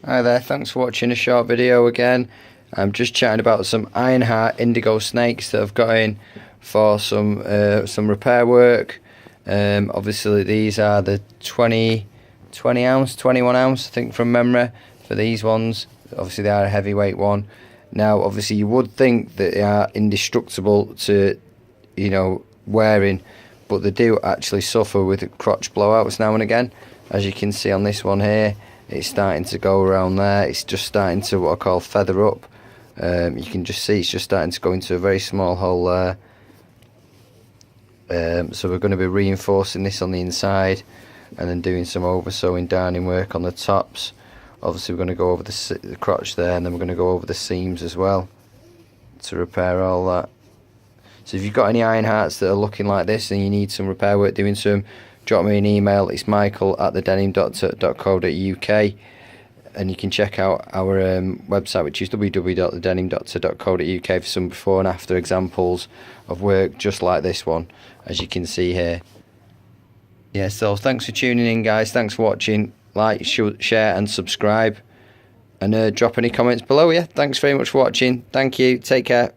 Hi there, thanks for watching a short video again. I'm just chatting about some IRONHEART Indigo snakes that I've got in for some repair work. Obviously these are the 21 ounce I think from memory for these ones. Obviously they are a heavyweight one. Now obviously you would think that they are indestructible to, you know, wearing, but they do actually suffer with crotch blowouts now and again. As you can see on this one here, it's starting to go around there. It's just starting to what I call feather up. You can just see it's just starting to go into a very small hole there. So we're going to be reinforcing this on the inside and then doing some oversewing darning work on the tops. Obviously we're going to go over the crotch there, and then we're going to go over the seams as well to repair all that. So if you've got any IRONHEARTs that are looking like this and you need some repair work doing some, drop me an email. It's michael@thedenim.co.uk, and you can check out our website, which is www.thedenim.co.uk, for some before and after examples of work just like this one, as you can see here. Yeah, so thanks for tuning in, guys. Thanks for watching. Like, share and subscribe, and drop any comments below. Yeah, thanks very much for watching. Thank you, take care.